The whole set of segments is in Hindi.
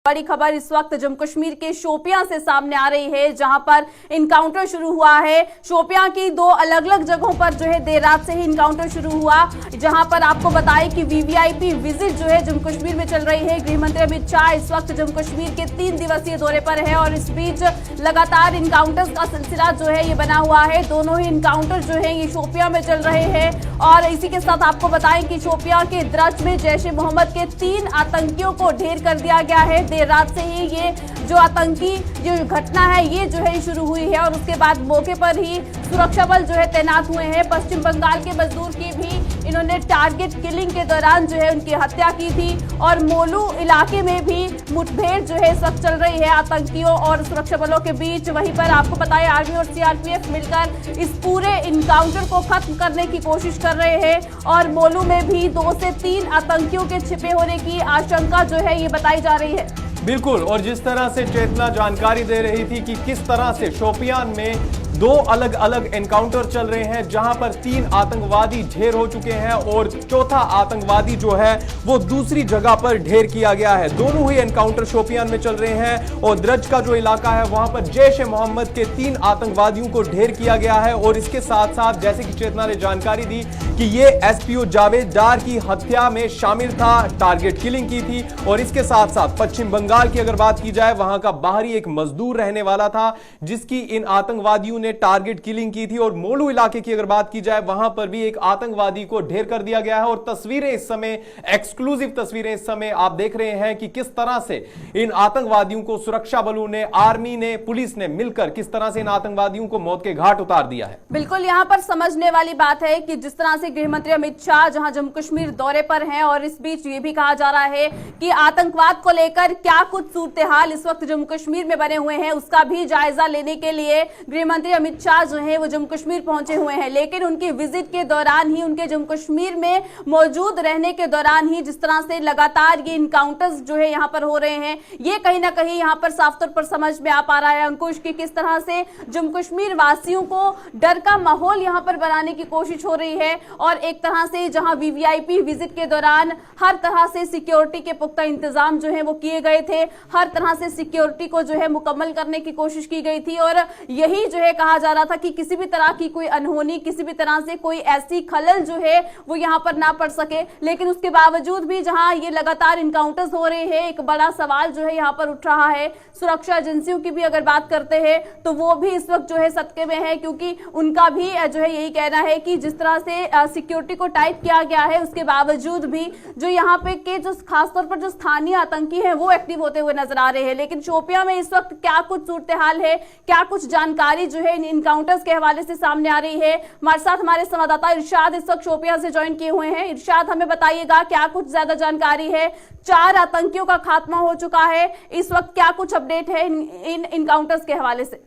बड़ी खबर इस वक्त जम्मू कश्मीर के शोपियां से सामने आ रही है, जहां पर इनकाउंटर शुरू हुआ है। शोपियां की दो अलग अलग जगहों पर जो है देर रात से ही इनकाउंटर शुरू हुआ, जहां पर आपको बताएं कि वीवीआईपी विजिट जो है जम्मू कश्मीर में चल रही है। गृह मंत्री अमित शाह इस वक्त जम्मू कश्मीर के 3 दिवसीय दौरे पर है और इस बीच लगातार इनकाउंटर्स का सिलसिला जो है ये बना हुआ है। दोनों ही इनकाउंटर जो है ये शोपियां में चल रहे हैं और इसी के साथ आपको बताएं कि शोपियां के द्रज में जैश-ए-मोहम्मद के 3 आतंकियों को ढेर कर दिया गया है। देर रात से ही ये जो आतंकी जो घटना है ये जो है शुरू हुई है और उसके बाद मौके पर ही सुरक्षा बल जो है तैनात हुए हैं। पश्चिम बंगाल के मजदूर की भी इन्होंने टारगेट किलिंग के दौरान जो है उनकी हत्या की थी और मोलू इलाके में भी मुठभेड़ जो है इस वक्त चल रही है आतंकियों और सुरक्षा बलों के बीच। वहीं पर आपको पता है आर्मी और सीआरपीएफ मिलकर इस पूरे इनकाउंटर को खत्म करने की कोशिश कर रहे हैं और मोलू में भी 2 से 3 आतंकियों के छिपे होने की आशंका जो है ये बताई जा रही है। बिल्कुल, और जिस तरह से चेतना जानकारी दे रही थी कि किस तरह से शोपियान में 2 अलग अलग एनकाउंटर चल रहे हैं, जहां पर 3 आतंकवादी ढेर हो चुके हैं और चौथा आतंकवादी जो है वो दूसरी जगह पर ढेर किया गया है। दोनों ही एनकाउंटर शोपियान में चल रहे हैं और द्रज का जो इलाका है वहां पर जैश-ए-मोहम्मद के 3 आतंकवादियों को ढेर किया गया है। और इसके साथ साथ जैसे कि चेतना ने जानकारी दी कि ये एसपीओ जावेद डार की हत्या में शामिल था, टारगेट किलिंग की थी। और इसके साथ साथ पश्चिम बंगाल की अगर बात की जाए, वहां का बाहरी एक मजदूर रहने वाला था जिसकी इन आतंकवादियों ने टारगेट किलिंग की थी। और मोलू इलाके की अगर बात की जाए, वहां पर भी एक आतंकवादी को ढेर कर दिया गया है। और तस्वीरें इस समय, एक्सक्लूसिव तस्वीरें इस समय आप देख रहे हैं कि किस तरह से इन आतंकवादियों को सुरक्षा बलों ने, आर्मी ने, पुलिस ने मिलकर किस तरह से इन आतंकवादियों को मौत के घाट उतार दिया है। बिल्कुल, यहां पर समझने वाली बात है कि जिस तरह से गृह मंत्री अमित शाह जहां जम्मू कश्मीर दौरे पर हैं और इस बीच ये भी कहा जा रहा है कि आतंकवाद को लेकर क्या कुछ सूरत हाल इस वक्त जम्मू कश्मीर में बने हुए हैं, उसका भी जायजा लेने के लिए गृह मंत्री अमित शाह जो है वो जम्मू कश्मीर पहुंचे हुए हैं। लेकिन उनकी विजिट के दौरान ही, उनके जम्मू कश्मीर में मौजूद रहने के दौरान ही जिस तरह से लगातार ये इनकाउंटर्स जो है यहां पर हो रहे हैं, ये कहीं ना कहीं यहां पर साफ तौर पर समझ में आ पा रहा है अंकुश की किस तरह से जम्मू कश्मीर वासियों को डर का माहौल यहां पर बनाने की कोशिश हो रही है। और एक तरह से जहां वीवीआईपी विजिट के दौरान हर तरह से सिक्योरिटी के पुख्ता इंतजाम जो है वो किए गए थे, हर तरह से सिक्योरिटी को जो है मुकम्मल करने की कोशिश की गई थी और यही जो है कहा जा रहा था कि किसी भी तरह की कोई अनहोनी, किसी भी तरह से कोई ऐसी खलल जो है वो यहां पर ना पड़ सके। लेकिन उसके बावजूद भी जहां ये लगातार इनकाउंटर्स हो रहे हैं, एक बड़ा सवाल जो है यहां पर उठ रहा है। सुरक्षा एजेंसियों की भी अगर बात करते हैं तो वो भी इस वक्त जो है सदके में है, क्योंकि उनका भी जो है यही कहना है कि जिस तरह से सिक्योरिटी को टाइट किया गया है उसके बावजूद भी जो यहाँ पे के जो खासतौर पर जो स्थानीय आतंकी हैं वो एक्टिव होते हुए नजर आ रहे हैं। लेकिन शोपियां में इस वक्त क्या कुछ सूरत हाल है, क्या कुछ जानकारी जो है इन इनकाउंटर्स के हवाले से सामने आ रही है, हमारे साथ हमारे संवाददाता इरशाद इस वक्त शोपियां से ज्वाइन किए हुए हैं। इरशाद, हमें बताइएगा क्या कुछ ज्यादा जानकारी है। 4 आतंकियों का खात्मा हो चुका है, इस वक्त क्या कुछ अपडेट है इन इनकाउंटर्स के हवाले से?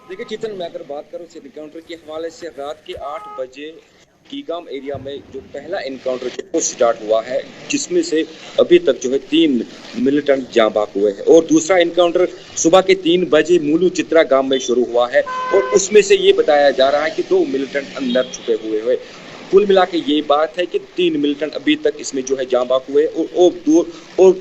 देखिए चेतन, मैं अगर बात करूं इस इनकाउंटर के हवाले से, रात के 8 बजे कीगाम एरिया में जो पहला इनकाउंटर जो वो स्टार्ट हुआ है, जिसमें से अभी तक जो है 3 मिलिटेंट जाँ बाक हुए हैं। और दूसरा इनकाउंटर सुबह के 3 बजे मूलू चित्रा गांव में शुरू हुआ है और उसमें से ये बताया जा रहा है कि 2 मिलिटेंट अंदर छुपे हुए हैं। कुल मिला के ये बात है कि 3 मिलिटेंट अभी तक इसमें जो है जाँ बाक हुए और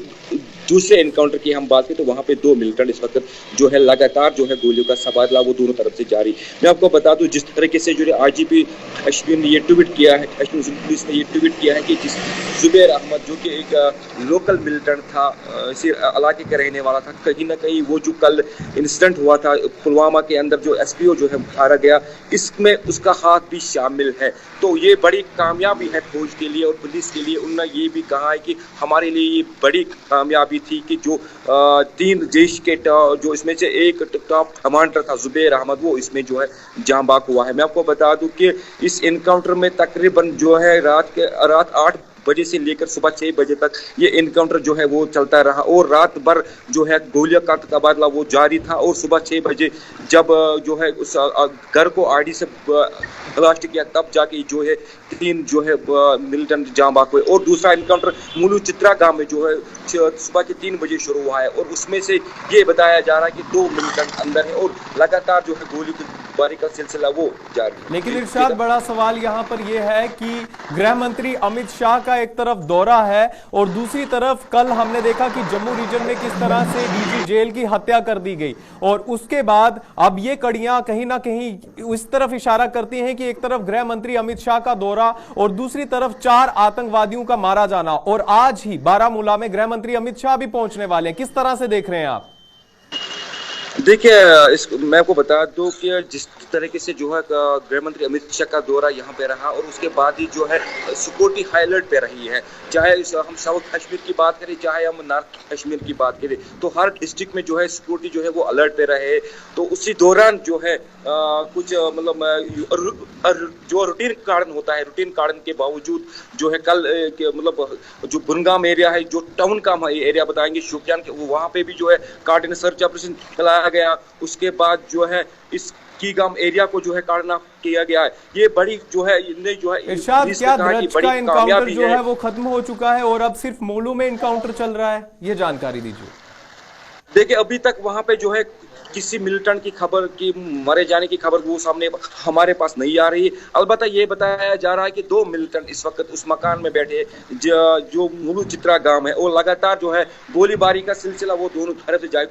दूसरे एनकाउंटर की हम बात करें तो वहां पे 2 मिलिटेंट इस वक्त जो है लगातार जो है गोलियों का तबादला वो दोनों तरफ से जारी। मैं आपको बता दूं जिस तरीके से जो आईजीपी अश्विन ने ये ट्वीट किया है, अश्विन पुलिस ने ये ट्वीट किया है कि जिस जुबैर अहमद जो कि एक लोकल मिलिटेंट था, इसी इलाके का रहने वाला था, कहीं ना कहीं वो जो कल इंसिडेंट हुआ था पुलवामा के अंदर जो एसपीओ जो है मारा गया, इसमें उसका हाथ भी शामिल है। तो ये बड़ी कामयाबी है फौज के लिए और पुलिस के लिए। उन्होंने ये भी कहा है कि हमारे लिए ये बड़ी कामयाबी थी कि जो 3 देश के जो इसमें से एक टॉप कमांडर था जुबैर अहमद, वो इसमें जो है जाँ बाक हुआ है। मैं आपको बता दूं कि इस एनकाउंटर में तकरीबन जो है रात 8 बजे से लेकर सुबह 6 बजे तक ये एनकाउंटर जो है वो चलता रहा और रात भर जो है गोलियों का तबादला वो जारी था। और सुबह 6 बजे जब जो है उस घर को आईडी से ब्लास्ट किया, तब जाके जो है तीन जो है मिलिटेंट जान बाक हुए। और दूसरा इनकाउंटर मुलू चित्रा गांव में जो है सुबह के 3 बजे शुरू हुआ है और उसमें से ये बताया जा रहा है कि 2 मिलिटेंट अंदर है और लगातार जो है गोली बारी का सिलसिला वो जारी है। लेकिन इरशाद, बड़ा सवाल यहाँ पर यह है कि गृह मंत्री अमित शाह का एक तरफ दौरा है और दूसरी तरफ कल हमने देखा कि जम्मू रीजन में किस तरह से डीजी जेल की हत्या कर दी गई और उसके बाद अब ये कड़ियां कहीं ना कहीं इस तरफ इशारा करती हैं कि एक तरफ गृह मंत्री अमित शाह का दौरा और दूसरी तरफ 4 आतंकवादियों का मारा जाना और आज ही बारामूला में गृह मंत्री अमित शाह भी पहुंचने वाले हैं। किस तरह से देख रहे हैं आप? देखिए, मैं आपको बता दूं कि जिस तरीके से जो है गृह मंत्री अमित शाह का दौरा यहाँ पे रहा और उसके बाद ही जो है सिक्योरिटी हाई अलर्ट पे रही है। चाहे हम साउथ कश्मीर की बात करें, चाहे हम नॉर्थ कश्मीर की बात करें, तो हर डिस्ट्रिक्ट में जो है सिक्योरिटी जो है वो अलर्ट पे रहे। तो उसी दौरान जो है कुछ मतलब जो रूटीन कारण होता है, रूटीन कारण के बावजूद जो है कल मतलब जो बुरगाम एरिया है, जो टाउन का हम एरिया बताएंगे शोपियान के, वो वहाँ पे भी जो है कार्डिन सर्च ऑपरेशन चलाया गया। उसके बाद जो है इस कीगाम एरिया को जो है काटना किया गया है। ये बड़ी जो है इरशाद, क्या द्रज का इनकाउंटर जो है वो खत्म हो चुका है और अब सिर्फ मोलू में इनकाउंटर चल रहा है? ये जानकारी दीजिए। देखिए, अभी तक वहां पे जो है किसी मिलिटेंट की खबर की मरे जाने की खबर वो सामने हमारे पास नहीं आ रही। अलबत्ता ये बताया जा रहा है कि 2 मिलिटेंट इस वक्त उस मकान में बैठे जो मुलू चित्रा गांव है और लगातार जो है गोलीबारी का सिलसिला वो दोनों तरफ से जाए।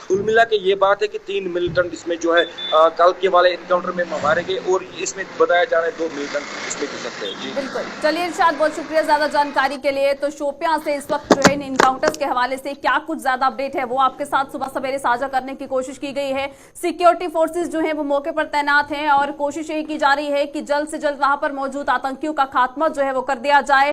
कुल मिला के ये बात है कि 3 मिलिटेंट इसमें जो है कल के वाले एनकाउंटर में मारे गए और इसमें बताया जा रहा है 2 मिलिटेंट इसमें घुस सकते हैं। जी बिल्कुल। चलिए इरशाद, बहुत शुक्रिया ज्यादा जानकारी के लिए। तो शोपियां से इस वक्त जो है इन इनकाउंटर्स के हवाले से क्या कुछ ज्यादा अपडेट है वो आपके साथ सुबह सवेरे साझा करने की कोशिश की गई है। सिक्योरिटी फोर्सेस जो है वो मौके पर तैनात हैं और कोशिश यही की जा रही है कि जल्द से जल्द वहां पर मौजूद आतंकियों का खात्मा जो है वो कर दिया जाए।